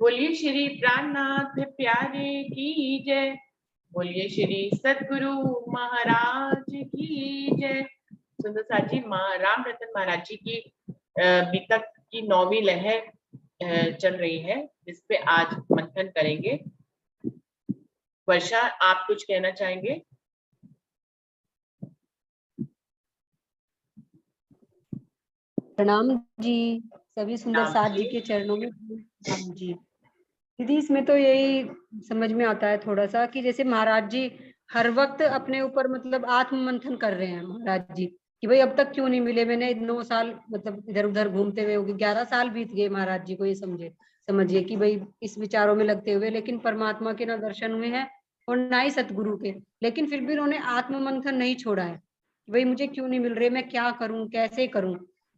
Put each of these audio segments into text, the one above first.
बोलिए श्री प्राणनाथ प्यारे की जय। बोलिए श्री सतगुरु महाराज की जय। सुंदर साथ जी राम रतन महाराज जी की बीतक की 9वीं लहर चल रही है, जिस पे आज मंथन करेंगे। वर्षा, आप कुछ कहना चाहेंगे? प्रणाम जी, सभी सुंदर राम साथ जी के चरणों में प्रणाम जी। दीदी, इसमें तो यही समझ में आता है थोड़ा सा कि जैसे महाराज जी हर वक्त अपने ऊपर मतलब आत्म मंथन कर रहे हैं महाराज जी कि भाई अब तक क्यों नहीं मिले। मैंने 9 साल मतलब इधर उधर घूमते हुए हो गए, 11 साल बीत गए महाराज जी को ये समझिए कि भाई इस विचारों में लगते हुए, लेकिन परमात्मा के ना दर्शन हुए हैं और ना ही सतगुरु के। लेकिन फिर भी उन्होंने आत्म मंथन नहीं छोड़ा है कि भाई मुझे क्यों नहीं मिल रहे, मैं क्या करूं, कैसे करूं।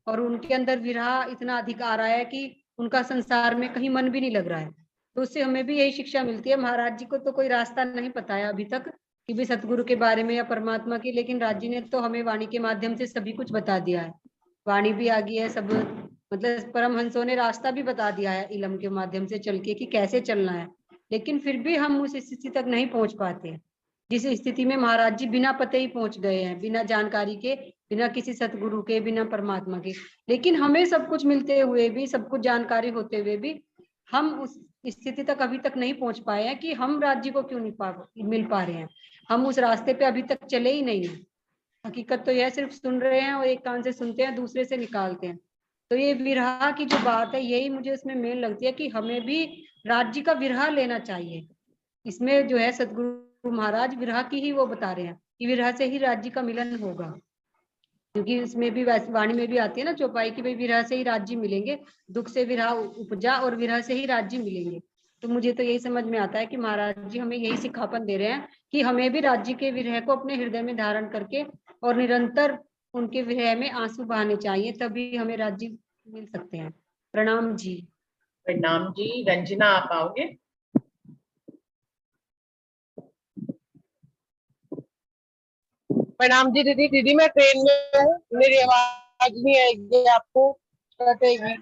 और उनके अंदर विरह इतना अधिक आ रहा है कि उनका संसार में कहीं मन भी नहीं लग रहा है। तो उससे हमें भी यही शिक्षा मिलती है। महाराज जी को तो कोई रास्ता नहीं बताया अभी तक कि भी सतगुरु के बारे में या परमात्मा की, लेकिन राज जी ने तो हमें वाणी के माध्यम से सभी कुछ बता दिया है। वाणी भी आ गई है, सब मतलब परमहंसों ने रास्ता भी बता दिया है इलम के माध्यम से चल के कि कैसे चलना है। लेकिन फिर भी हम उस स्थिति तक नहीं पहुंच पाते जिस स्थिति में महाराज जी बिना पते ही पहुंच गए हैं, बिना जानकारी के, बिना किसी सतगुरु के, बिना परमात्मा के। लेकिन हमें सब कुछ मिलते हुए भी, सब कुछ जानकारी होते हुए भी हम उस स्थिति तक अभी तक नहीं पहुंच पाए हैं कि हम राज्य को क्यों नहीं मिल पा रहे हैं। हम उस रास्ते पे अभी तक चले ही नहीं है। हकीकत तो यह सिर्फ सुन रहे हैं और एक कान से सुनते हैं, दूसरे से निकालते हैं। तो ये विरहा की जो बात है, यही मुझे उसमें मेन लगती है कि हमें भी राज्य का विरहा लेना चाहिए। इसमें जो है सतगुरु महाराज विरहा की ही वो बता रहे हैं कि विरहा से ही राज्य का मिलन होगा। क्योंकि इसमें भी वाणी में भी आती है ना चौपाई की भाई विरह से ही राज्य मिलेंगे, दुख से विरह उपजा और विरह से ही राज्य मिलेंगे। तो मुझे तो यही समझ में आता है कि महाराज जी हमें यही सिखापन दे रहे हैं कि हमें भी राज्य के विरह को अपने हृदय में धारण करके और निरंतर उनके विरह में आंसू बहाने चाहिए, तभी हमें राज्य मिल सकते हैं। प्रणाम जी। प्रणाम जी। रंजना, आप आओगे? प्रणाम जी दीदी। दीदी मैं ट्रेन में हूँ, मेरी आवाज नहीं आएगी आपको, कटेगी।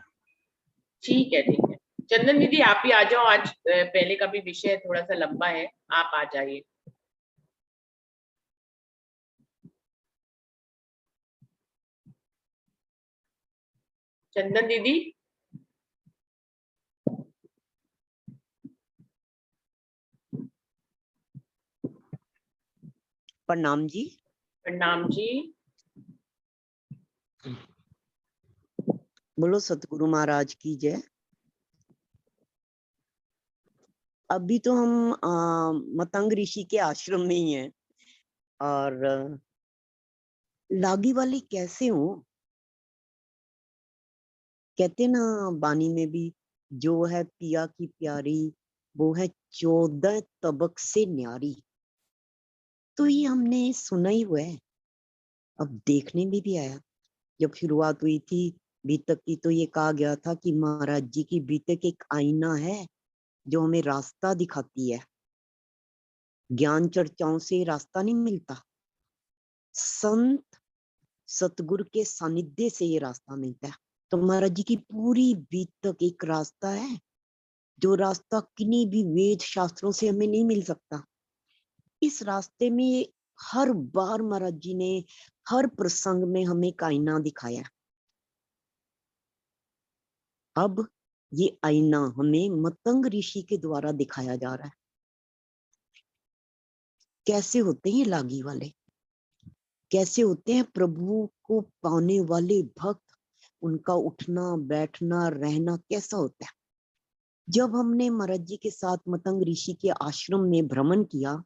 ठीक है, ठीक है। चंदन दीदी, आप भी आ जाओ। आज पहले का भी विषय थोड़ा सा लंबा है, आप आ जाइए। चंदन दीदी। प्रणाम जी। प्रणाम जी। बोलो सतगुरु महाराज की जय। अभी तो हम मतंग ऋषि के आश्रम में ही हैं। और लागी वाली कैसे हो, कहते ना बानी में भी, जो है पिया की प्यारी वो है 14 तबक से न्यारी। तो ये हमने सुना ही हुआ है, अब देखने में भी आया। जब शुरुआत हुई थी बीतक की तो ये कहा गया था कि महाराज जी की बीतक एक आईना है जो हमें रास्ता दिखाती है। ज्ञान चर्चाओं से रास्ता नहीं मिलता, संत सतगुरु के सानिध्य से ये रास्ता मिलता है। तो महाराज जी की पूरी बीतक एक रास्ता है, जो रास्ता किन्हीं भी वेद शास्त्रों से हमें नहीं मिल सकता। इस रास्ते में हर बार महाराज जी ने हर प्रसंग में हमें एक आईना दिखाया। अब ये आईना हमें मतंग ऋषि के द्वारा दिखाया जा रहा है। कैसे होते हैं लागी वाले, कैसे होते हैं प्रभु को पाने वाले भक्त, उनका उठना बैठना रहना कैसा होता है। जब हमने महाराज जी के साथ मतंग ऋषि के आश्रम में भ्रमण किया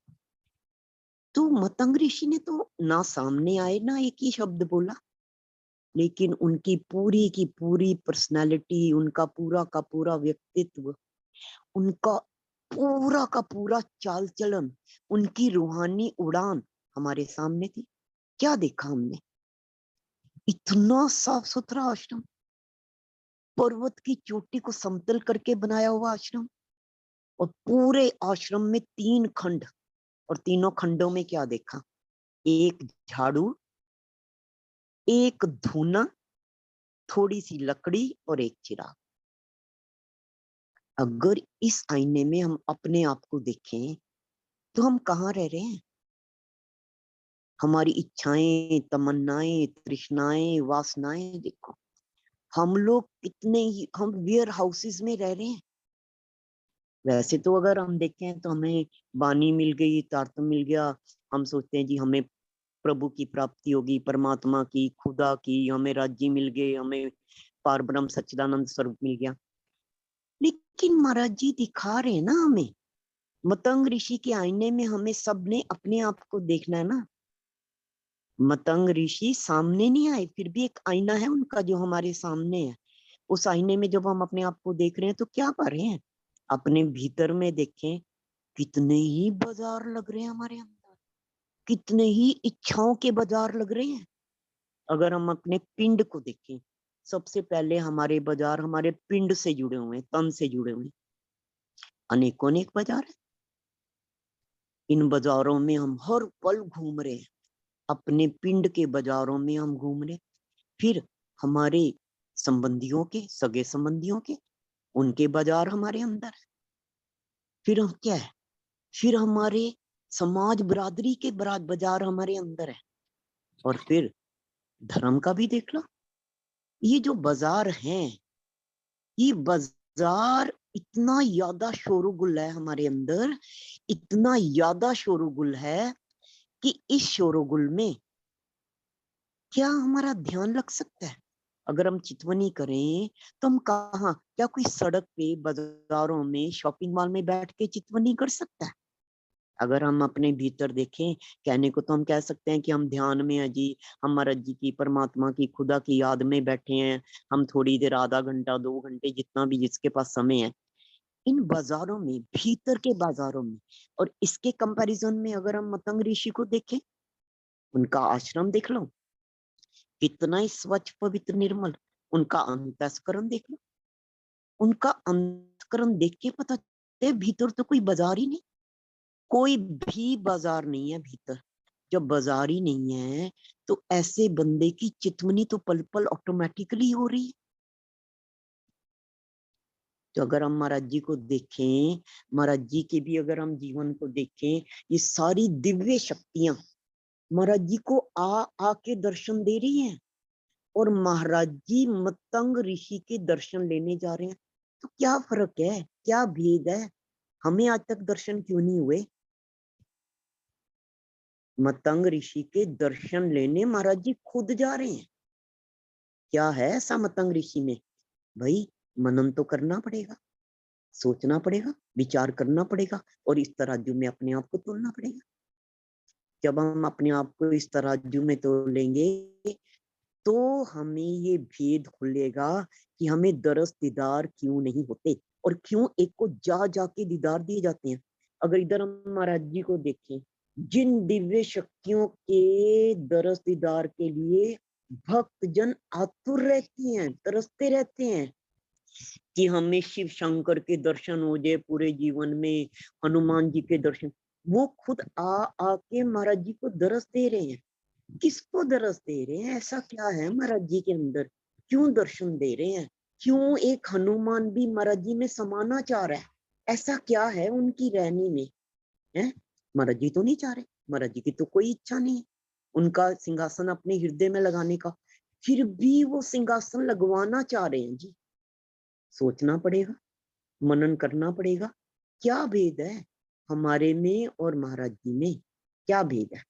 तो मतंग ऋषि ने तो ना सामने आए ना एक ही शब्द बोला, लेकिन उनकी पूरी की पूरी पर्सनालिटी, उनका पूरा का पूरा व्यक्तित्व, उनका पूरा का पूरा चाल चलन, उनकी रूहानी उड़ान हमारे सामने थी। क्या देखा हमने, इतना साफ सुथरा आश्रम, पर्वत की चोटी को समतल करके बनाया हुआ आश्रम, और पूरे आश्रम में 3 खंड, और तीनों खंडों में क्या देखा, एक झाड़ू, एक धूना, थोड़ी सी लकड़ी और एक चिराग। अगर इस आईने में हम अपने आप को देखें तो हम कहाँ रह रहे हैं? हमारी इच्छाएं, तमन्नाएं, तृष्णाएं, वासनाएं देखो, हम लोग कितने ही हम वेयर हाउसेस में रह रहे हैं। वैसे तो अगर हम देखें तो हमें वाणी मिल गई, तारतम मिल गया, हम सोचते हैं जी हमें प्रभु की प्राप्ति होगी, परमात्मा की, खुदा की, हमें राज्य मिल गए, हमें पार ब्रह्म सच्चिदानंद स्वरूप मिल गया। लेकिन महाराज जी दिखा रहे हैं ना हमें, मतंग ऋषि के आईने में हमें सबने अपने आप को देखना है ना। मतंग ऋषि सामने नहीं आए, फिर भी एक आईना है उनका जो हमारे सामने है। उस आईने में जब हम अपने आप को देख रहे हैं तो क्या कर रहे हैं? अपने भीतर में देखें, कितने ही बाजार लग रहे हैं हमारे अंदर, कितने ही इच्छाओं के बाजार लग रहे हैं। अगर हम अपने पिंड को देखें, सबसे पहले हमारे बाजार हमारे पिंड से जुड़े हुए हैं, तन से जुड़े हुए हैं। अनेकों अनेक बाजार है। इन बाजारों में हम हर पल घूम रहे हैं, अपने पिंड के बाजारों में हम घूम रहे। फिर हमारे संबंधियों के, सगे संबंधियों के, उनके बाजार हमारे अंदर है। फिर हम क्या है, फिर हमारे समाज बिरादरी के बाजार हमारे अंदर है। और फिर धर्म का भी देख लो। ये जो बाजार हैं, ये बाजार इतना ज्यादा शोरगुल है हमारे अंदर, इतना ज्यादा शोरगुल है कि इस शोरगुल में क्या हमारा ध्यान लग सकता है? अगर हम चितवनी करें तो हम कहाँ, क्या कोई सड़क पे, बाजारों में, शॉपिंग मॉल में बैठ के चितवनी कर सकता है? अगर हम अपने भीतर देखें, कहने को तो हम कह सकते हैं कि हम ध्यान में हैं जी, हम महाराज जी की, परमात्मा की, खुदा की याद में बैठे हैं, हम थोड़ी देर, आधा घंटा, 2 घंटे, जितना भी जिसके पास समय है, इन बाजारों में, भीतर के बाजारों में। और इसके कंपैरिजन में अगर हम मतंग ऋषि को देखें, उनका आश्रम देख लो, कितना ही स्वच्छ, पवित्र, निर्मल। उनका अंतस्करण देख लो, उनका अंतस्करण देख के पता चलता है भीतर तो कोई बाजार ही नहीं, कोई भी बाजार नहीं है भीतर। जब बाजार ही नहीं है तो ऐसे बंदे की चितवनी तो पल पल ऑटोमेटिकली हो रही है। तो अगर हम महाराज जी को देखें, महाराज जी के भी अगर हम जीवन को देखें, ये सारी दिव्य शक्तियां महाराज जी को आके दर्शन दे रही हैं। और महाराज जी मतंग ऋषि के दर्शन लेने जा रहे हैं। तो क्या फर्क है, क्या भेद है? हमें आज तक दर्शन क्यों नहीं हुए? मतंग ऋषि के दर्शन लेने महाराज जी खुद जा रहे हैं। क्या है ऐसा मतंग ऋषि में? भाई मनन तो करना पड़ेगा, सोचना पड़ेगा, विचार करना पड़ेगा, और इस तराजू में अपने आप को तोलना पड़ेगा। जब हम अपने आप को इस तराजू में तोलेंगे तो हमें ये भेद खुलेगा कि हमें दरस दीदार क्यों नहीं होते, और क्यों एक को जा जाके दीदार दिए जाते हैं। अगर इधर हम महाराज जी को देखें, जिन दिव्य शक्तियों के दरस दीदार के लिए भक्त जन आतुर रहते हैं, तरसते रहते हैं कि हमें शिव शंकर के दर्शन हो जाए पूरे जीवन में, हनुमान जी के दर्शन, वो खुद आके महाराज जी को दरस दे रहे हैं। किसको दरस दे रहे हैं? ऐसा क्या है महाराज जी के अंदर, क्यों दर्शन दे रहे हैं? क्यों एक हनुमान भी महाराज जी में समाना चाह रहा है? ऐसा क्या है उनकी रहनी में? है महाराज जी तो नहीं चाह रहे, महाराज जी की तो कोई इच्छा नहीं है उनका सिंहासन अपने हृदय में लगाने का, फिर भी वो सिंहासन लगवाना चाह रहे हैं जी। सोचना पड़ेगा, मनन करना पड़ेगा, क्या भेद है हमारे में और महाराज जी में, क्या भेद है?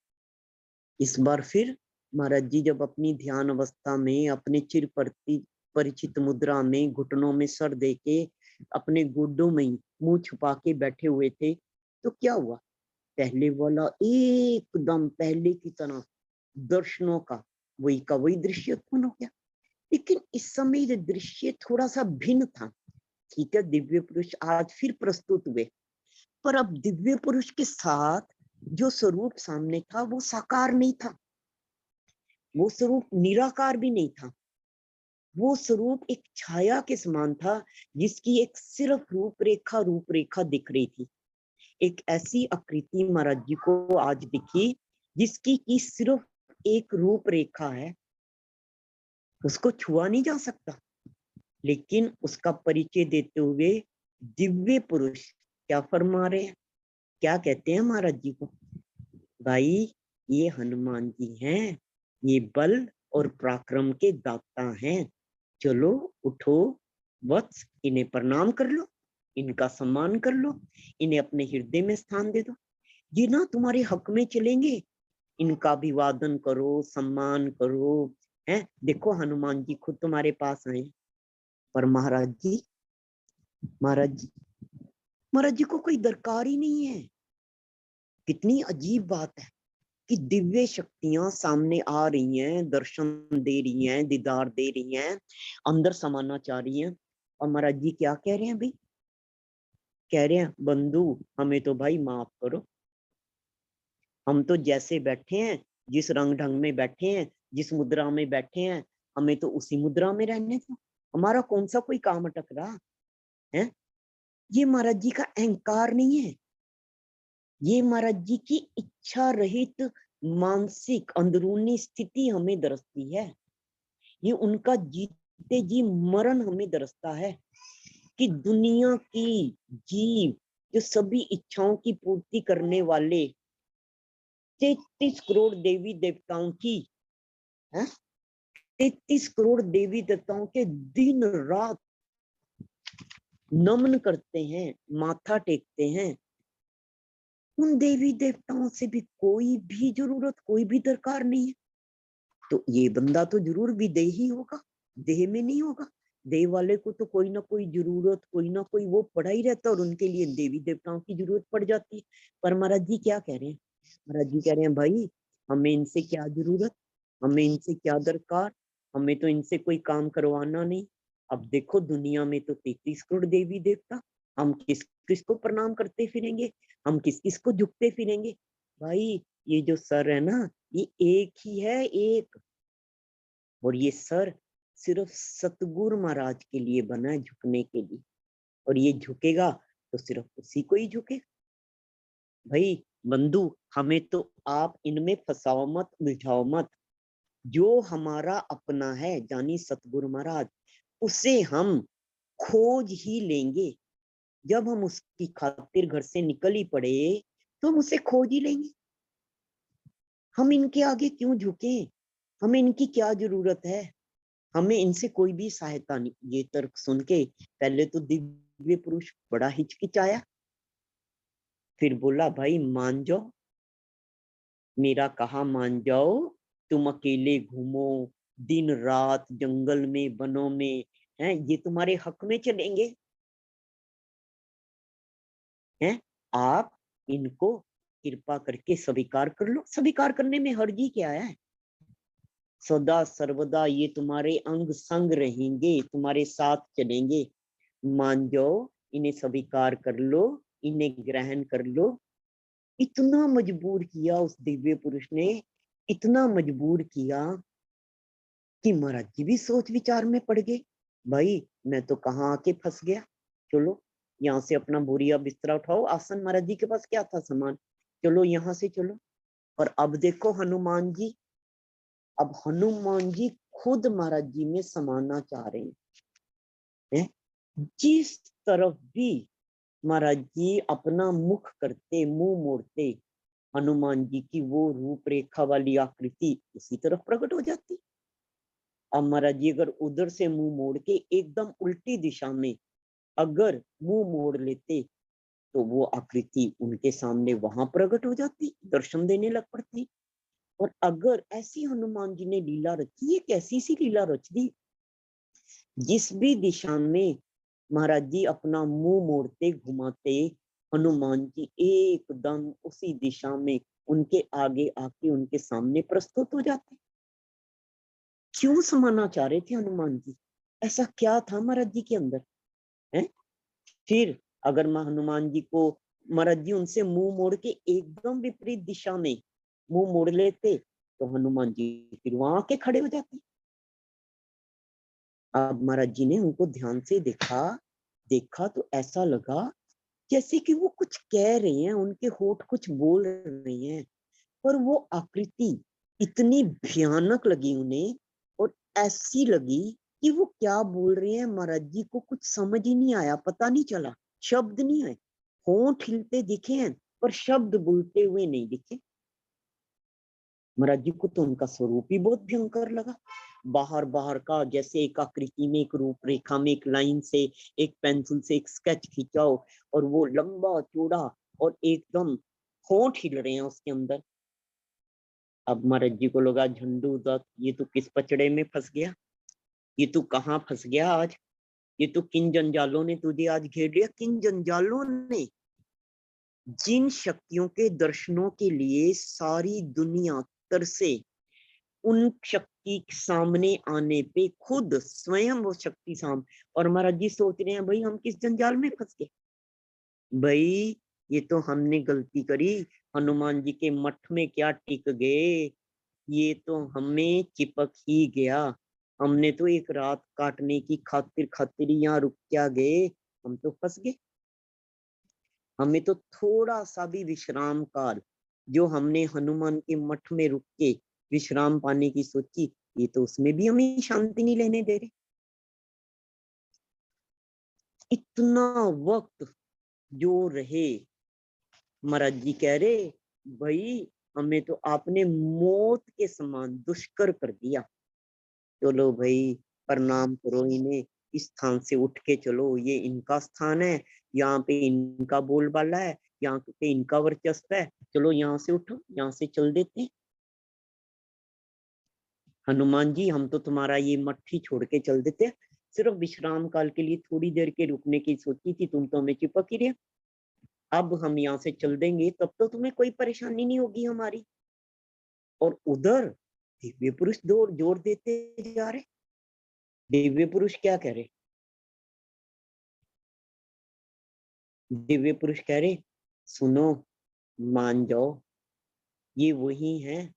इस बार फिर महाराज जी जब अपनी ध्यान अवस्था में अपने चिर परिचित मुद्रा में घुटनों में सर दे के अपने गोडों में मुंह छुपा के बैठे हुए थे, तो क्या हुआ? पहले वाला एकदम पहले की तरह दर्शनों का वही दृश्य उत्पन्न हो गया। लेकिन इस समय ये दृश्य थोड़ा सा भिन्न था। ठीक है, दिव्य पुरुष आज फिर प्रस्तुत हुए, पर अब दिव्य पुरुष के साथ जो स्वरूप सामने था वो साकार नहीं था, वो स्वरूप निराकार भी नहीं था, वो स्वरूप एक छाया के समान था, जिसकी एक सिर्फ रूपरेखा दिख रही थी। एक ऐसी आकृति महाराज जी को आज दिखी जिसकी की सिर्फ एक रूपरेखा है, उसको छुआ नहीं जा सकता। लेकिन उसका परिचय देते हुए दिव्य पुरुष क्या फरमा रहे हैं, क्या कहते हैं महाराज जी को, भाई ये हनुमान जी हैं, ये बल और पराक्रम के दाता हैं, चलो उठो वत्स, इन्हें प्रणाम कर लो, इनका सम्मान कर लो, इन्हें अपने हृदय में स्थान दे दो, ये ना तुम्हारे हक में चलेंगे, इनका अभिवादन करो, सम्मान करो। हैं, देखो हनुमान जी खुद तुम्हारे पास आए, पर महाराज जी, महाराज जी, महाराज जी को कोई दरकार ही नहीं है। कितनी अजीब बात है कि दिव्य शक्तियां सामने आ रही हैं, दर्शन दे रही हैं, दीदार दे रही हैं, अंदर समाना चाह रही हैं, और महाराज जी क्या कह रहे हैं भाई, कह रहे हैं बंधु हमें तो भाई माफ करो, हम तो जैसे बैठे हैं, जिस रंग ढंग में बैठे हैं, जिस मुद्रा में बैठे हैं, हमें तो उसी मुद्रा में रहने दो, हमारा कौन सा कोई काम अटक रहा है। ये महाराज जी का अहंकार नहीं है, ये महाराज जी की इच्छा रहित मानसिक अंदरूनी स्थिति हमें दरसती है, ये उनका जीते जी मरण हमें दरसता है कि दुनिया की जीव जो सभी इच्छाओं की पूर्ति करने वाले 33 करोड़ देवी देवताओं की, 33 करोड़ देवी देवताओं के दिन रात नमन करते हैं, माथा टेकते हैं, उन देवी देवताओं से भी कोई भी जरूरत, कोई भी दरकार नहीं है। तो ये बंदा तो जरूर विदेही होगा, देह में नहीं होगा। देह वाले को तो कोई ना कोई जरूरत, कोई ना कोई वो पड़ा ही रहता है, और उनके लिए देवी देवताओं की जरूरत पड़ जाती है। पर महाराज जी क्या कह रहे हैं, महाराज जी कह रहे हैं भाई हमें इनसे क्या जरूरत, हमें इनसे क्या दरकार, हमें तो इनसे कोई काम करवाना नहीं। अब देखो दुनिया में तो 33 करोड़ देवी देवता, हम किस किस को प्रणाम करते फिरेंगे, हम किस किस को झुकते फिरेंगे। भाई ये जो सर है ना, ये एक ही है, एक, और ये सर सिर्फ सतगुरु महाराज के लिए बना है, झुकने के लिए, और ये झुकेगा तो सिर्फ उसी को ही झुकेगा। भाई बंधु हमें तो आप इनमें फंसाओ मत, उलझाओ मत, जो हमारा अपना है जानी सतगुरु महाराज, उसे हम खोज ही लेंगे। जब हम उसकी खातिर घर से निकल ही पड़े तो हम उसे खोज ही लेंगे। हम इनके आगे क्यों झुके, हमें इनकी क्या जरूरत है, हमें इनसे कोई भी सहायता नहीं। ये तर्क सुन के पहले तो दिव्य पुरुष बड़ा हिचकिचाया, फिर बोला भाई मान जाओ, मेरा कहा मान जाओ, तुम अकेले घूमो दिन रात जंगल में वनों में, हैं ये तुम्हारे हक में चलेंगे, हैं आप इनको कृपा करके स्वीकार कर लो। स्वीकार करने में हर्जी क्या है, सदा सर्वदा ये तुम्हारे अंग संग रहेंगे, तुम्हारे साथ चलेंगे, मान जाओ, इन्हें स्वीकार कर लो, इन्हें ग्रहण कर लो। इतना मजबूर किया उस दिव्य पुरुष ने, इतना मजबूर किया कि महाराज जी भी सोच विचार में पड़ गए, भाई मैं तो कहाँ आके फंस गया, चलो यहाँ से अपना बोरिया बिस्तरा उठाओ, आसन महाराज जी के पास क्या था सामान, चलो यहाँ से चलो। और अब देखो हनुमान जी, अब हनुमान जी खुद महाराज जी में समाना चाह रहे हैं। जिस तरफ भी महाराज जी अपना मुख करते, मुंह मोड़ते, हनुमान जी की वो रूपरेखा वाली आकृति उसी तरफ प्रकट हो जाती। अब महाराज जी अगर उधर से मुंह मोड़ के एकदम उल्टी दिशा में अगर मुंह मोड़ लेते तो वो आकृति उनके सामने वहां प्रकट हो जाती, दर्शन देने लग पड़ती। और अगर ऐसी हनुमान जी ने लीला रची, ये कैसी सी लीला रच दी, जिस भी दिशा में महाराज जी अपना मुंह मोड़ते घुमाते, हनुमान जी एकदम उसी दिशा में उनके आगे आके उनके सामने प्रस्तुत हो जाते। क्यों समाना चाह रहे थे हनुमान जी, ऐसा क्या था महाराज जी के अंदर है। फिर अगर हनुमान जी को महाराज जी उनसे मुंह मोड़ के एकदम विपरीत दिशा में मुंह मोड़ लेते तो हनुमान जी फिर वहां आके खड़े हो जाते। अब महाराज जी ने उनको ध्यान से देखा तो ऐसा लगा जैसे कि वो कुछ कह रहे हैं, उनके होठ कुछ बोल रहे हैं, पर वो आकृति इतनी भयानक लगी उन्हें, और ऐसी लगी कि वो क्या बोल रहे हैं महाराज जी को कुछ समझ ही नहीं आया, पता नहीं चला। शब्द नहीं है, होंठ हिलते दिखे हैं पर शब्द बोलते हुए नहीं दिखे। महाराज जी को तो उनका स्वरूप ही बहुत भयंकर लगा। बाहर बाहर का जैसे एक आकृति में, एक रूपरेखा में, एक लाइन से, एक पेंसिल से एक स्केच खींचाओ और वो लंबा चौड़ा और एकदम होंठ हिल रहे हैं उसके अंदर। अब महाराज जी को लगा झंडू दत्त ये तो किस पचड़े में फंस गया, ये तो कहाँ फंस गया आज, ये तो किन जंजालों ने तुझे आज घेर लिया। किन जंजालों ने? जिन शक्तियों के दर्शनों के लिए सारी दुनिया तरसे, उन शक्ति सामने आने पे खुद स्वयं वो शक्ति और महाराज जी सोच रहे हैं भाई हम किस जंजाल में फंस गए, भाई ये तो हमने गलती करी, हनुमान जी के मठ में क्या टिक गए, ये तो हमें चिपक ही गया, हमने तो एक रात काटने की खातिर खातिर यहाँ रुक क्या गए, हम तो फंस गए। हमें तो थोड़ा सा भी विश्राम काल जो हमने हनुमान के मठ में रुक के विश्राम पाने की सोची, ये तो उसमें भी हमें शांति नहीं लेने दे रहे। इतना वक्त जो रहे, महाराज जी कह रहे भाई हमें तो आपने मौत के समान दुष्कर कर दिया, चलो भाई प्रणाम करो इन्हें, इस स्थान से उठ के चलो, ये इनका स्थान है, यहाँ पे इनका बोलबाला है, यहाँ पे इनका वर्चस्व है, चलो यहाँ से उठो, यहाँ से चल देते हैं। हनुमान जी हम तो तुम्हारा ये मठ ही छोड़ के चल देते हैं, सिर्फ विश्राम काल के लिए थोड़ी देर के रुकने की सोची थी, तुम तो हमें चिपक ही रहे, अब हम यहाँ से चल देंगे तब तो तुम्हें कोई परेशानी नहीं होगी हमारी। और उधर दिव्य पुरुष जोर देते जा रहे। दिव्य पुरुष क्या कह रहे? दिव्य पुरुष कह रहे सुनो मान जाओ, ये वही हैं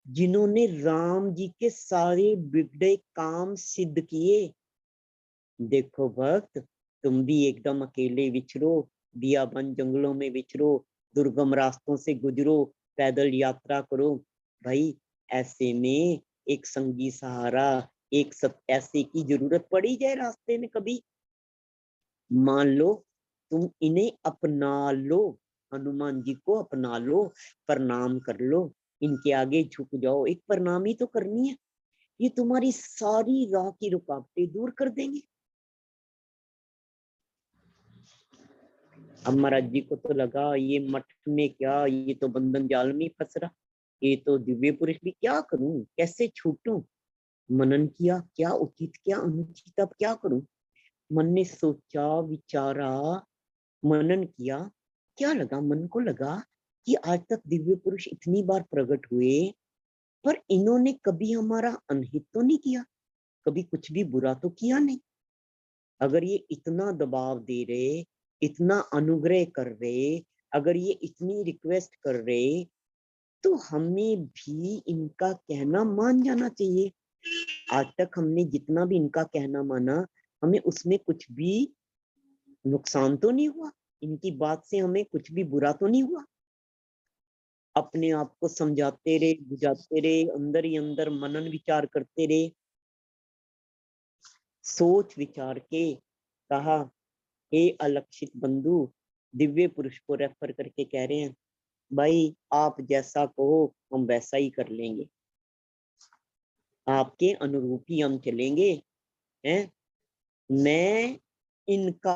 जिन्होंने राम जी के सारे बिगड़े काम सिद्ध किए। देखो भक्त तुम भी एकदम अकेले विचरो, बियाबन जंगलों में विचरो, दुर्गम रास्तों से गुजरो, पैदल यात्रा करो, भाई ऐसे में एक संगी सहारा, एक सब ऐसे की जरूरत पड़ी जाए रास्ते में कभी, मान लो तुम इन्हें अपना लो, हनुमान जी को अपना लो, प्रणाम कर लो, इनके आगे झुक जाओ, एक प्रणाम ही तो करनी है, ये तुम्हारी सारी राह की रुकावटें दूर कर देंगे। अब महाराज जी को तो लगा ये मठ में क्या, ये तो बंधन जाल में फंस रहा, ये तो दिव्य पुरुष भी, क्या करूं, कैसे छूटूं। मनन किया क्या उचित क्या अनुचित, अब क्या करूं। मन ने सोचा विचारा मनन किया, क्या लगा, मन को लगा कि आज तक दिव्य पुरुष इतनी बार प्रकट हुए पर इन्होंने कभी हमारा अनहित तो नहीं किया, कभी कुछ भी बुरा तो किया नहीं। अगर ये इतना दबाव दे रहे, इतना अनुग्रह कर रहे, अगर ये इतनी रिक्वेस्ट कर रहे तो हमें भी इनका कहना मान जाना चाहिए। आज तक हमने जितना भी इनका कहना माना, हमें उसमें कुछ भी नुकसान तो नहीं हुआ, इनकी बात से हमें कुछ भी बुरा तो नहीं हुआ। अपने आप को समझाते रहे, बुझाते रहे, अंदर ही अंदर मनन विचार करते रहे, सोच विचार के कहा हे अलक्षित बंधु, दिव्य पुरुष को रेफर करके कह रहे हैं भाई आप जैसा कहो हम वैसा ही कर लेंगे, आपके अनुरूप ही हम चलेंगे हैं। मैं इनका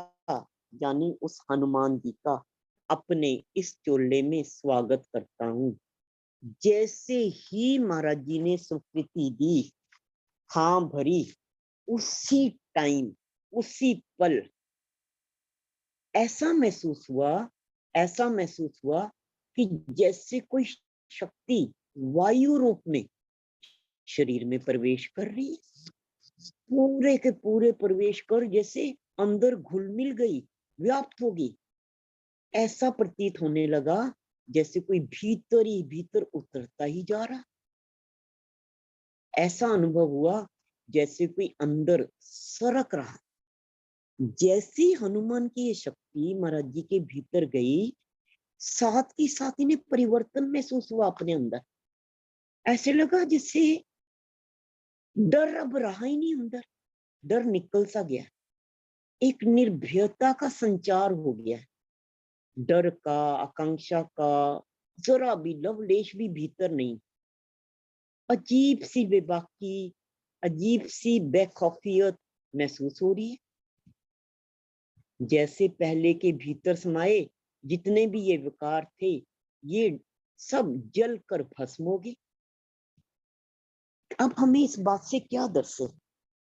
यानी उस हनुमान जी का अपने इस चोले में स्वागत करता हूँ। जैसे ही महाराज जी ने स्वीकृति दी, हाँ भरी, उसी टाइम उसी पल ऐसा महसूस हुआ कि जैसे कोई शक्ति वायु रूप में शरीर में प्रवेश कर रही है, पूरे के पूरे प्रवेश कर जैसे अंदर घुल मिल गई, व्याप्त होगी, ऐसा प्रतीत होने लगा जैसे कोई भीतर ही भीतर उतरता ही जा रहा। ऐसा अनुभव हुआ जैसे कोई अंदर सरक रहा। जैसी हनुमान की ये शक्ति महाराज जी के भीतर गई, साथ ही साथ इन्हें परिवर्तन महसूस हुआ अपने अंदर। ऐसे लगा जैसे डर अब रहा ही नहीं अंदर, डर निकल सा गया। एक निर्भयता का संचार हो गया है, डर का, आकांक्षा का जरा भी लवलेश भी भीतर नहीं। अजीब सी बेबाकी, अजीब सी बेखौफियत महसूस हो रही है, जैसे पहले के भीतर समाये जितने भी ये विकार थे ये सब जल कर भस्म हो गए। अब हमें इस बात से क्या दर्श है?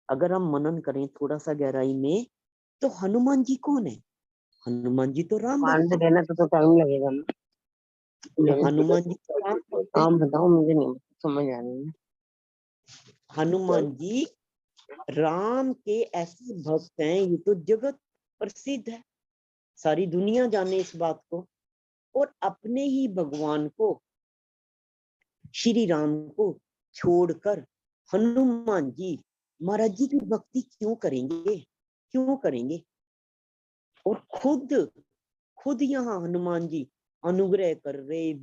अगर हम मनन करें थोड़ा सा गहराई में, तो हनुमान जी कौन है? हनुमान जी तो राम मान भक्त से हैं। देना तो टाइम लगेगा ना। हनुमान जी तो राम भक्त हैं। हाँ बताओ, मुझे नहीं समझ आ रही है। हनुमान जी राम के ऐसे भक्त हैं, ये तो जगत प्रसिद्ध है, सारी दुनिया जाने इस बात को। और अपने ही भगवान को, श्री राम को छोड़कर हनुमान जी महाराज जी की भक्ति क्यों करेंगे? क्यों करेंगे? और खुद यहाँ हनुमान जी अनुग्रह कर रहे,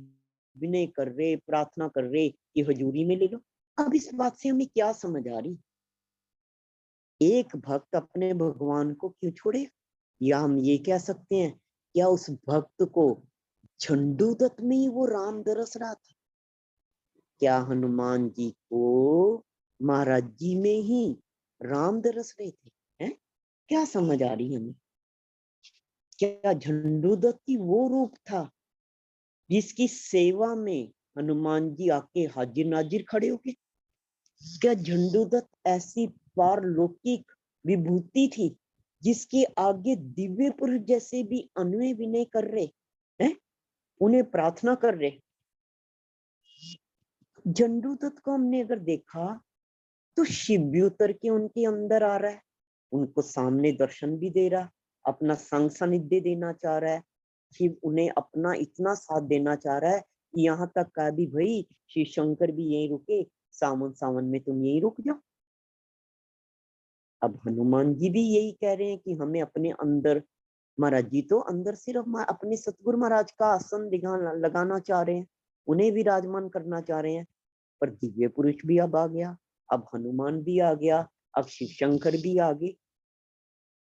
विनय कर रहे, प्रार्थना कर रहे कि हजूरी में ले लो। अब इस बात से हमें क्या समझ आ रही? एक भक्त अपने भगवान को क्यों छोड़े? या हम ये कह सकते हैं, क्या उस भक्त को झंडूदत्त में ही वो राम दरस रहा था? क्या हनुमान जी को महाराज जी में ही राम दरस रहे थे? हैं? क्या समझ आ रही हमें? क्या झंडूदत्त की वो रूप था जिसकी सेवा में हनुमान जी आके हाजिर नाजिर खड़े हो गए? क्या झंडूदत्त ऐसी पारलौकिक विभूति थी जिसके आगे दिव्य पुरुष जैसे भी अन्वय विनय कर रहे हैं, उन्हें प्रार्थना कर रहे? झंडूदत्त को हमने अगर देखा तो शिव भी उतर के उनके अंदर आ रहा है, उनको सामने दर्शन भी दे रहा, अपना संग सानिध्य देना चाह रहा है। शिव उन्हें अपना इतना साथ देना चाह रहा है कि यहाँ तक कहा भी भाई शिव शंकर भी यहीं रुके, सावन सावन में तुम यहीं रुक जाओ। अब हनुमान जी भी यही कह रहे हैं कि हमें अपने अंदर, महाराज जी तो अंदर सिर्फ अपने सतगुरु महाराज का आसन लगाना चाह रहे हैं, उन्हें विराजमान करना चाह रहे हैं। पर दिव्य पुरुष भी अब आ गया, अब हनुमान भी आ गया, अब शिव शंकर भी आ गए।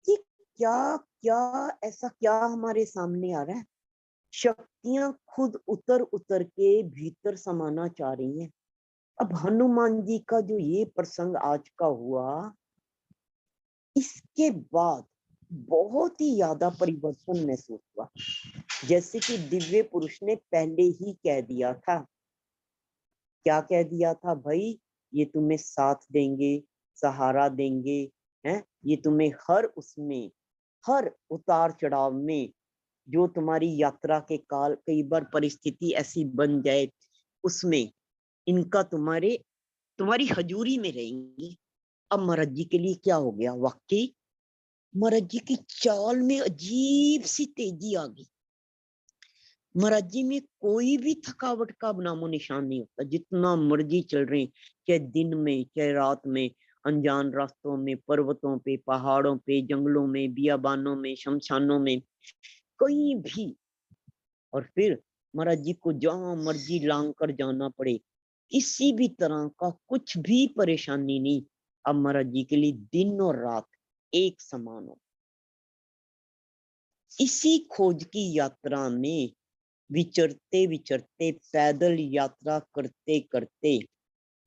ये क्या क्या ऐसा क्या हमारे सामने आ रहा है? शक्तियां खुद उतर उतर के भीतर समाना चाह रही हैं। अब हनुमान जी का जो ये प्रसंग आज का हुआ, इसके बाद बहुत ही ज्यादा परिवर्तन महसूस हुआ, जैसे कि दिव्य पुरुष ने पहले ही कह दिया था। क्या कह दिया था भाई? ये तुम्हें साथ देंगे, सहारा देंगे, हैं? ये तुम्हें हर उसमें, हर उतार चढ़ाव में, जो तुम्हारी यात्रा के काल कई बार परिस्थिति ऐसी बन जाए उसमें इनका तुम्हारी हजूरी में रहेंगी। अब महाराज जी के लिए क्या हो गया? वाकई महाराज जी की चाल में अजीब सी तेजी आ गई। महाराज जी में कोई भी थकावट का नामो निशान नहीं होता, जितना मर्जी चल रहे, चाहे दिन में चाहे रात में, अनजान रास्तों में, पर्वतों पे, पहाड़ों पे, जंगलों में, बियाबानों में, शमशानों में, कहीं भी। और फिर महाराज जी को जहां मर्जी लांग कर जाना पड़े, किसी भी तरह का कुछ भी परेशानी नहीं। अब महाराज जी के लिए दिन और रात एक समान हो। इसी खोज की यात्रा में विचरते विचरते, पैदल यात्रा करते करते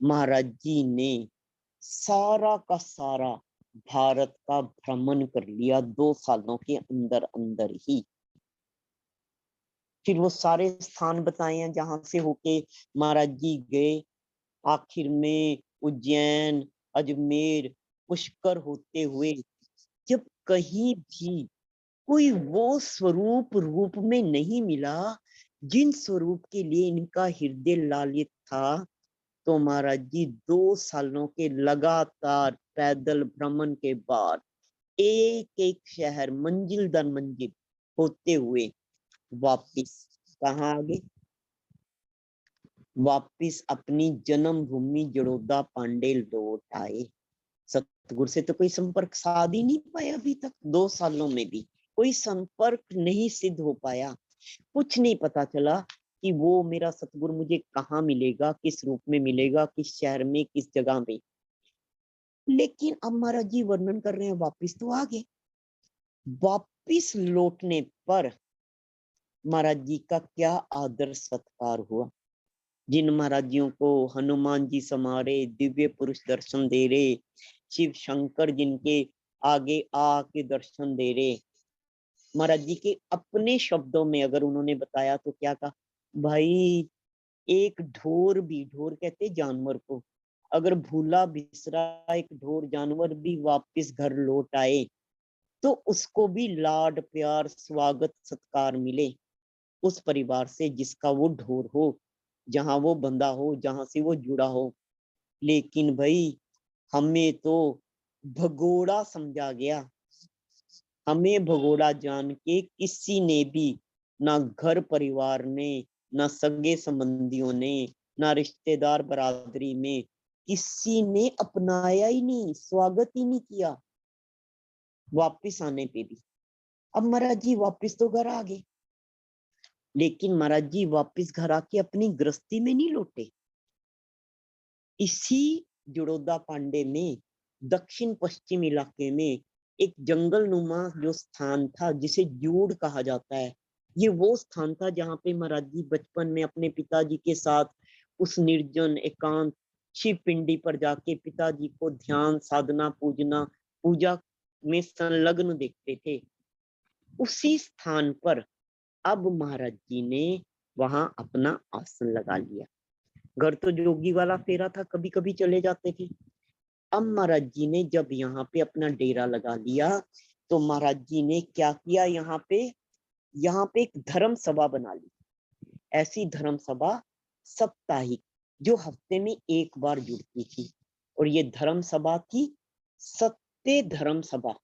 महाराज जी ने सारा का सारा भारत का भ्रमण कर लिया 2 सालों के अंदर अंदर ही। फिर वो सारे स्थान बताए हैं जहां से होके महाराज जी गए। आखिर में उज्जैन, अजमेर, पुष्कर होते हुए जब कहीं भी कोई वो स्वरूप रूप में नहीं मिला जिन स्वरूप के लिए इनका हृदय लालित था, तो महाराज जी 2 सालों के लगातार पैदल भ्रमण के बाद एक एक शहर मंजिल दर मंजिल होते हुए वापिस कहाँ आ गए? वापिस अपनी जन्मभूमि जड़ौदा पांडे लौट आए। सतगुरु से तो कोई संपर्क साध ही नहीं पाया अभी तक, 2 सालों में भी कोई संपर्क नहीं सिद्ध हो पाया। कुछ नहीं पता चला कि वो मेरा सतगुरु मुझे कहाँ मिलेगा, किस रूप में मिलेगा, किस शहर में, किस जगह में। लेकिन अब महाराज जी वर्णन कर रहे हैं वापिस तो आ गए। वापिस लौटने पर महाराज जी का क्या आदर सत्कार हुआ। जिन महाराज जियों को हनुमान जी समारे, दिव्य पुरुष दर्शन दे रहे, शिव शंकर जिनके आगे आके दर्शन दे रहे, महाराज जी के अपने शब्दों में अगर उन्होंने बताया तो क्या कहा, भाई एक ढोर भी, ढोर कहते जानवर को, अगर भूला बिसरा एक ढोर जानवर भी वापस घर लौट आए तो उसको भी लाड प्यार स्वागत सत्कार मिले उस परिवार से जिसका वो ढोर हो, जहां वो बंधा हो, जहां से वो जुड़ा हो। लेकिन भाई हमें तो भगोड़ा समझा गया, हमें भगोड़ा जान के किसी ने भी, ना घर परिवार ने, ना सगे संबंधियों ने, ना रिश्तेदार बरादरी में किसी ने अपनाया ही नहीं, स्वागत ही नहीं किया वापिस आने पे भी। अब महाराज जी वापिस तो घर आ गए, लेकिन महाराज जी वापिस घर आके अपनी गृहस्थी में नहीं लौटे। इसी जुड़ोदा पांडे में दक्षिण पश्चिम इलाके में एक जंगल नुमा जो स्थान था जिसे जूड़ कहा जाता है, ये वो स्थान था जहाँ पे महाराज जी बचपन में अपने पिताजी के साथ उस निर्जन एकांत शिव पिंडी पर जाके पिताजी को ध्यान साधना पूजा में संलग्न देखते थे। उसी स्थान पर अब महाराज जी ने वहां अपना आसन लगा लिया। घर तो जोगी वाला फेरा था, कभी कभी चले जाते थे। अब महाराज जी ने जब यहाँ पे अपना डेरा लगा लिया तो महाराज जी ने क्या किया, यहाँ पे एक धर्म सभा बना ली। ऐसी धर्म सभा साप्ताहिक जो हफ्ते में एक बार जुड़ती थी, और ये धर्म सभा थी सत्य धर्म सभा।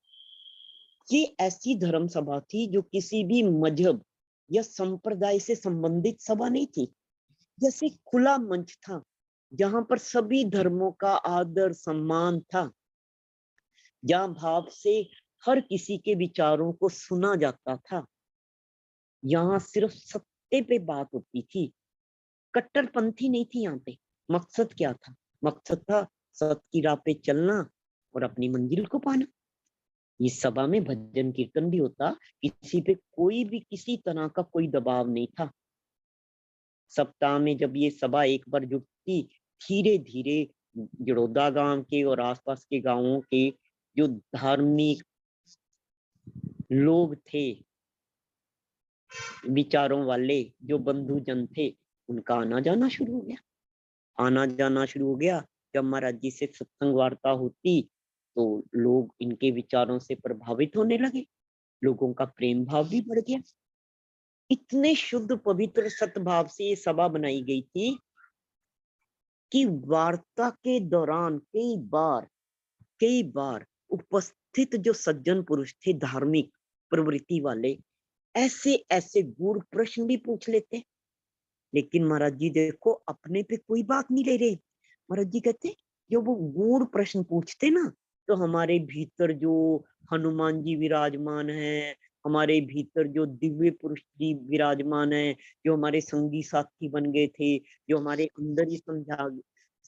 ये ऐसी धर्म सभा थी जो किसी भी मजहब या संप्रदाय से संबंधित सभा नहीं थी, जैसे खुला मंच था जहां पर सभी धर्मों का आदर सम्मान था, जहां भाव से हर किसी के विचारों को सुना जाता था। यहाँ सिर्फ सत्य पे बात होती थी, कट्टरपंथी नहीं थी यहाँ पे। मकसद क्या था? मकसद था सत्य की राह पे चलना और अपनी मंजिल को पाना। इस सभा में भजन कीर्तन भी होता, किसी पे कोई भी किसी तरह का कोई दबाव नहीं था। सप्ताह में जब ये सभा एक बार जुटती, धीरे धीरे जड़ोदा गांव के और आसपास के गांवों के जो धार्मिक लोग थे, विचारों वाले जो बंधुजन थे, उनका आना जाना शुरू हो गया। आना जाना शुरू हो गया। जब महाराज जी से सत्संग वार्ता होती तो लोग इनके विचारों से प्रभावित होने लगे, लोगों का प्रेम भाव भी बढ़ गया। इतने शुद्ध पवित्र सत्भाव से ये सभा बनाई गई थी कि वार्ता के दौरान कई बार उपस्थित जो सज्जन पुरुष थे, धार्मिक प्रवृत्ति वाले, ऐसे ऐसे गूढ़ प्रश्न भी पूछ लेते। लेकिन महाराज जी देखो अपने पे कोई बात नहीं ले रहे। महाराज जी कहते जो वो गूढ़ प्रश्न पूछते ना, तो हमारे भीतर जो हनुमान जी विराजमान है, हमारे भीतर जो दिव्य पुरुष जी विराजमान है, जो हमारे संगी साथी बन गए थे, जो हमारे अंदर ही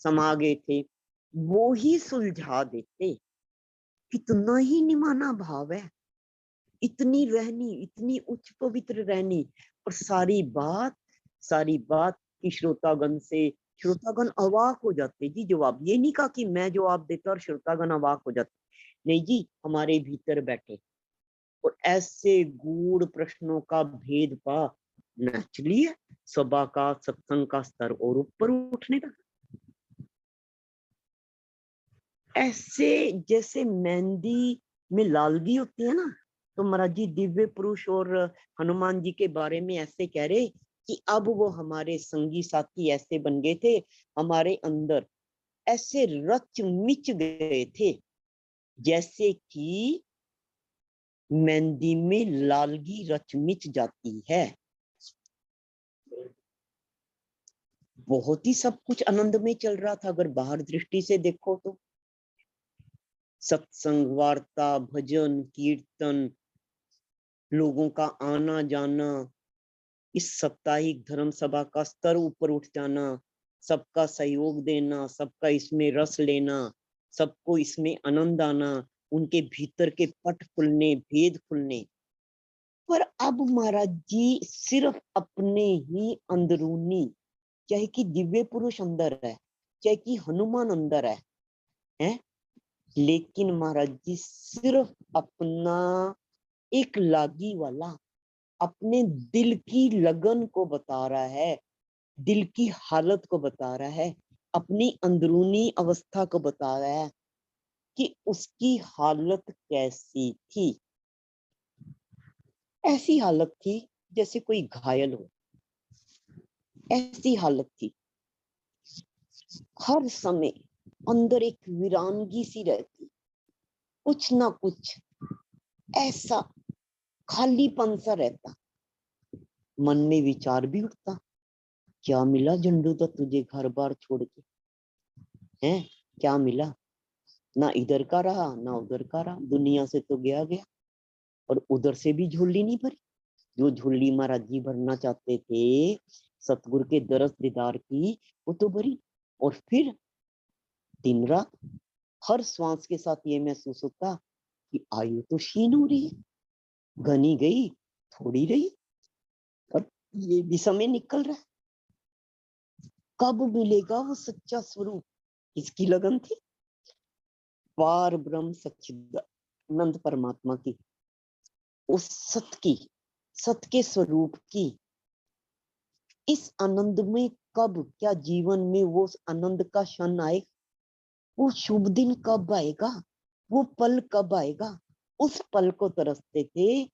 समा गए थे, वो ही सुलझा देते। कितना ही निमाना भाव है, इतनी रहनी, इतनी उच्च पवित्र रहनी, और सारी बात की श्रोतागण अवाक हो जाते जी। जवाब ये नहीं कहा कि मैं जवाब देता और श्रोतागण अवाक हो जाते, नहीं जी, हमारे भीतर बैठे और ऐसे गूढ़ प्रश्नों का भेद पा नेचुरली सभा का सत्संग का स्तर और ऊपर उठने लगा। ऐसे जैसे मेहंदी में लालगी होती है ना, तो महाराज जी दिव्य पुरुष और हनुमान जी के बारे में ऐसे कह रहे कि अब वो हमारे संगी साथी ऐसे बन गए थे, हमारे अंदर ऐसे रच मिच गए थे जैसे कि मेहंदी में लालगी रच मिच जाती है। बहुत ही सब कुछ आनंद में चल रहा था अगर बाहर दृष्टि से देखो तो। सत्संग, वार्ता, भजन, कीर्तन, लोगों का आना जाना, इस साप्ताहिक धर्म सभा का स्तर ऊपर उठ जाना, सबका सहयोग देना, सबका इसमें रस लेना, सबको इसमें आनंद आना, उनके भीतर के पट खुलने, भेद खुलने। पर अब महाराज जी सिर्फ अपने ही अंदरूनी, चाहे कि दिव्य पुरुष अंदर है, चाहे कि हनुमान अंदर है, लेकिन महाराज जी सिर्फ अपना एक लागी वाला अपने दिल की लगन को बता रहा है, दिल की हालत को बता रहा है, अपनी अंदरूनी अवस्था को बता रहा है कि उसकी हालत कैसी थी। ऐसी हालत थी जैसे कोई घायल हो, ऐसी हालत थी। हर समय अंदर एक वीरानगी सी रहती, कुछ ना कुछ ऐसा खालीपन सा रहता। मन में विचार भी उठता, क्या मिला झंडू तो तुझे घर बार छोड़ के, हैं क्या मिला? ना इधर का रहा ना उधर का रहा, दुनिया से तो गया गया, और उधर से भी झोली नहीं भरी। जो झोली महाराज जी भरना चाहते थे सतगुरु के दरस दीदार की, वो तो भरी। और फिर दिन रात हर श्वास के साथ ये महसूस होता कि आयु तो क्षीण हो रही है, घनी गई थोड़ी रही, और ये भी समय निकल रहा है, कब मिलेगा वो सच्चा स्वरूप? इसकी लगन थी पार ब्रह्म सच्चिदानंद परमात्मा की, उस सत के स्वरूप की। इस आनंद में कब, क्या जीवन में वो आनंद का क्षण आएगा? वो शुभ दिन कब आएगा? वो पल कब आएगा? उस पल को तरसते थे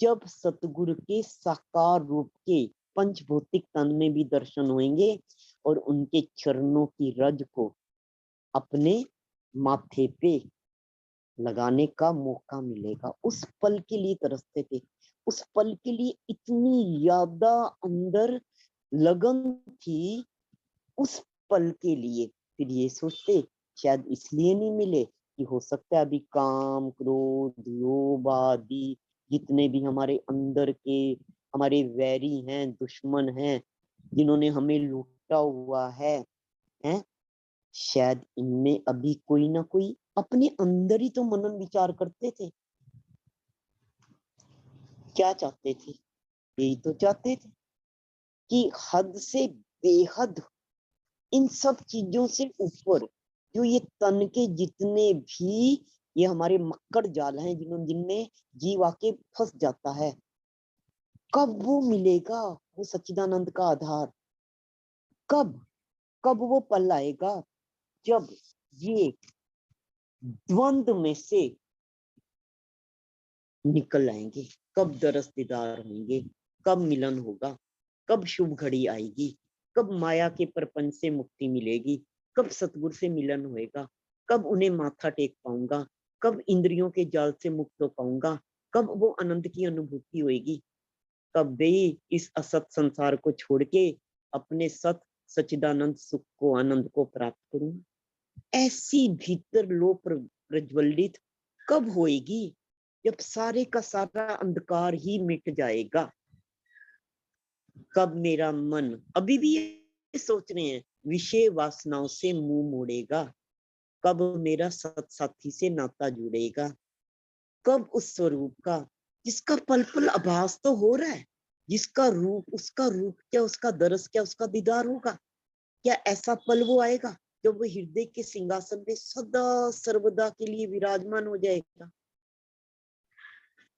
जब सतगुरु के साकार रूप के पंचभौतिक तन में भी दर्शन होंगे और उनके चरणों की रज को अपने माथे पे लगाने का मौका मिलेगा। उस पल के लिए तरसते थे, उस पल के लिए इतनी ज्यादा अंदर लगन थी उस पल के लिए। फिर ये सोचते शायद इसलिए नहीं मिले कि हो सकता है अभी काम, क्रोध, लोभ आदि जितने भी हमारे अंदर के हमारे वैरी हैं, दुश्मन हैं, जिन्होंने हमें लूटा हुआ है, शायद इनमें अभी कोई ना कोई अपने अंदर ही तो मनन विचार करते थे। क्या चाहते थे? यही तो चाहते थे कि हद से बेहद, इन सब चीजों से ऊपर जो ये तन के जितने भी ये हमारे मक्कड़ जाल हैं जिनमें जीव आके फंस जाता है, कब वो मिलेगा वो सच्चिदानंद का आधार? कब कब वो पल आएगा जब ये द्वंद्व में से निकल आएंगे? कब दरस दीदार होंगे? कब मिलन होगा? कब शुभ घड़ी आएगी? कब माया के प्रपंच से मुक्ति मिलेगी? कब सतगुरु से मिलन होएगा? कब उन्हें माथा टेक पाऊंगा? कब इंद्रियों के जाल से मुक्त हो पाऊंगा? कब वो आनंद की अनुभूति होएगी? कब भी इस असत संसार को छोड़ के अपने सच्चिदानंद सुख को, आनंद को प्राप्त करूंगा? ऐसी भीतर लो प्रज्वलित कब होएगी? जब सारे का सारा अंधकार ही मिट जाएगा। कब मेरा मन, अभी भी ये सोच रहे हैं, विषय वासनाओं से मुंह मोड़ेगा? कब मेरा सत्साथी से नाता जुड़ेगा? कब उस स्वरूप का जिसका पल पल आभास तो हो रहा है, जिसका रूप, उसका रूप क्या, उसका दरस क्या, उसका दीदार होगा? क्या ऐसा पल वो आएगा जब वो हृदय के सिंहासन में सदा सर्वदा के लिए विराजमान हो जाएगा?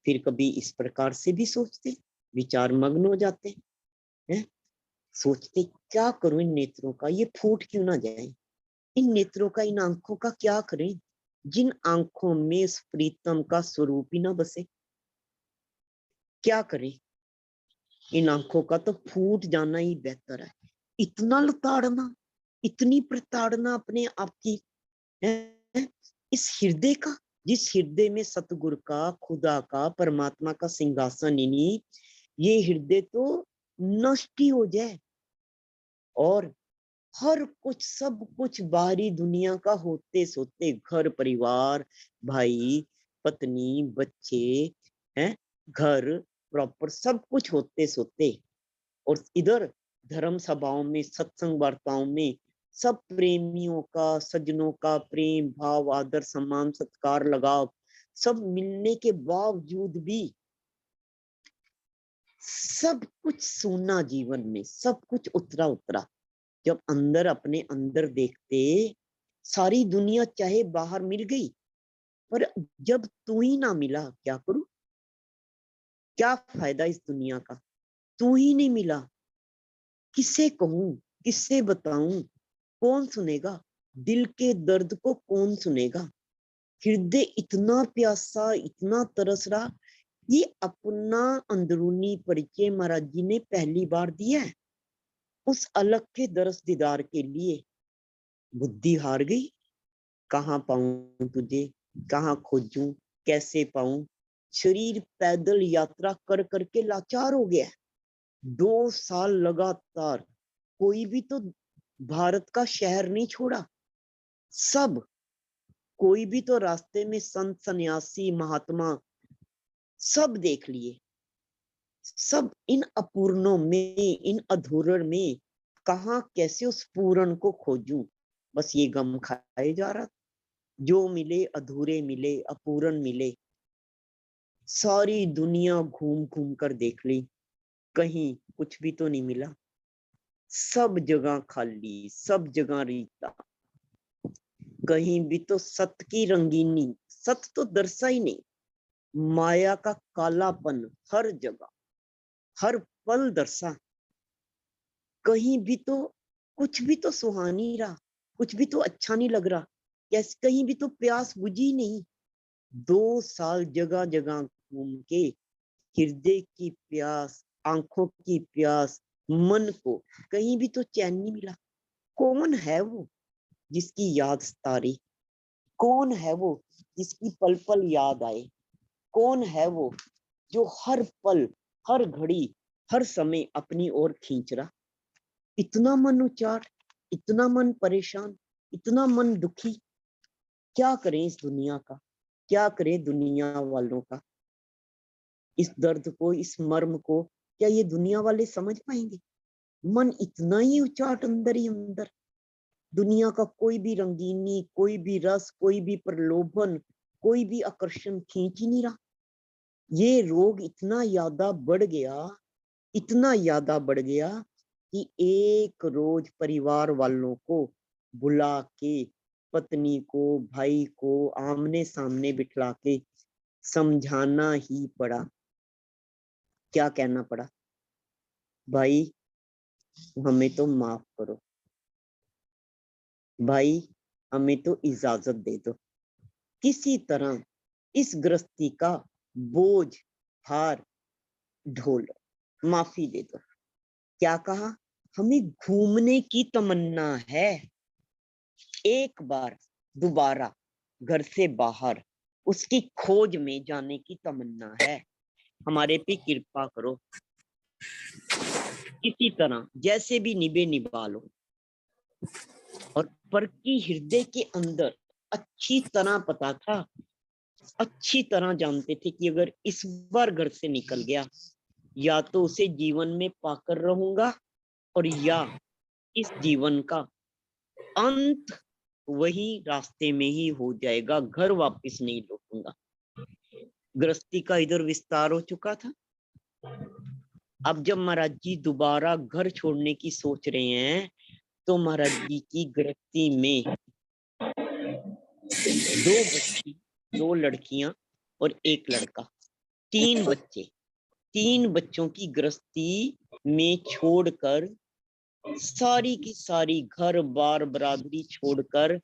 फिर कभी इस प्रकार से भी सोचते, विचार मग्न हो जाते हैं, सोचते क्या करूं इन नेत्रों का, ये फूट क्यों ना जाए? इन नेत्रों का, इन आंखों का क्या करें जिन आंखों में इस प्रीतम का स्वरूप ही ना बसे? क्या करें? इन आंखों का तो फूट जाना ही बेहतर है। इतना लताड़ना, इतनी प्रताड़ना अपने आप की है, इस हृदय का, जिस हृदय में सतगुरु का, खुदा का, परमात्मा का सिंहासन ही नहीं, ये हृदय तो नष्ट ही हो जाए और हर कुछ, सब कुछ बाहरी दुनिया का होते सोते, घर परिवार, भाई पत्नी, बच्चे हैं, घर प्रॉपर सब कुछ होते सोते, और इधर धर्म सभाओं में, सत्संग वार्ताओं में सब प्रेमियों का, सज्जनों का प्रेम भाव, आदर, सम्मान, सत्कार, लगाव सब मिलने के बावजूद भी सब कुछ सूना जीवन में, सब कुछ उतरा उतरा। जब अंदर अपने अंदर देखते, सारी दुनिया चाहे बाहर मिल गई, पर जब तू ही ना मिला, क्या करूं? क्या फायदा इस दुनिया का? तू ही नहीं मिला, किसे कहूं, किससे बताऊं, कौन सुनेगा? दिल के दर्द को कौन सुनेगा? हृदय इतना प्यासा, इतना तरस रहा। ये अपना अंदरूनी परिचय महाराज जी ने पहली बार दिया है। उस अलग के दरस दीदार के लिए बुद्धि हार गई। कहाँ पाऊं तुझे, कहाँ खोजूं, कैसे पाऊं? शरीर पैदल यात्रा कर करके लाचार हो गया। 2 साल लगातार कोई भी तो भारत का शहर नहीं छोड़ा। सब, कोई भी तो रास्ते में संत, सन्यासी, महात्मा सब देख लिए। सब इन अपूर्णों में, इन अधूरण में कहाँ कैसे उस पूर्ण को खोजूं, बस ये गम खाए जा रहा। जो मिले अधूरे मिले, अपूर्ण मिले। सारी दुनिया घूम घूम कर देख ली, कहीं कुछ भी तो नहीं मिला। सब जगह खाली, सब जगह रीता, कहीं भी तो सत की रंगीनी, सत तो दर्शा ही नहीं। माया का कालापन हर जगह, हर पल दर्शा। कहीं भी तो कुछ भी तो सुहानी रहा, कुछ भी तो अच्छा नहीं लग रहा। कैसे कहीं भी तो प्यास बुझी नहीं। 2 साल जगह जगह घूम के हृदय की प्यास, आंखों की प्यास, मन को कहीं भी तो चैन नहीं मिला। कौन है वो जिसकी याद सतारी? कौन है वो जिसकी पल पल याद आए? कौन है वो जो हर पल, हर घड़ी, हर समय अपनी ओर खींच रहा? इतना मन उचार, इतना मन परेशान, इतना मन दुखी। क्या करें इस दुनिया का, क्या करें दुनिया वालों का? इस दर्द को, इस मर्म को क्या ये दुनिया वाले समझ पाएंगे? मन इतना ही उचाट अंदर ही अंदर। दुनिया का कोई भी रंगीनी, कोई भी रस, कोई भी प्रलोभन, कोई भी आकर्षण खींच ही नहीं रहा। ये रोग इतना ज्यादा बढ़ गया, इतना ज्यादा बढ़ गया कि एक रोज परिवार वालों को बुला के, पत्नी को, भाई को आमने सामने बिठला के समझाना ही पड़ा। क्या कहना पड़ा? भाई हमें तो माफ करो, भाई हमें तो इजाजत दे दो, किसी तरह इस गृहस्थी का बोझ, भार ढोलो, माफी दे दो। क्या कहा? हमें घूमने की तमन्ना है, एक बार दोबारा घर से बाहर उसकी खोज में जाने की तमन्ना है। हमारे पे कृपा करो, किसी तरह जैसे भी निभे निभा लो। और पर की हृदय के अंदर अच्छी तरह पता था, अच्छी तरह जानते थे कि अगर इस बार घर से निकल गया, या तो उसे जीवन में पाकर रहूंगा, और या इस जीवन का अंत वही रास्ते में ही हो जाएगा, घर वापस नहीं लौटूंगा। गृहस्थी का इधर विस्तार हो चुका था। अब जब महाराज जी दोबारा घर छोड़ने की सोच रहे हैं, तो महाराज जी की गृहस्थी में 2 बच्ची, 2 लड़कियां और 1 लड़का, 3 बच्चे, 3 बच्चों की गृहस्थी में छोड़कर, सारी की सारी घर बार बरादरी छोड़कर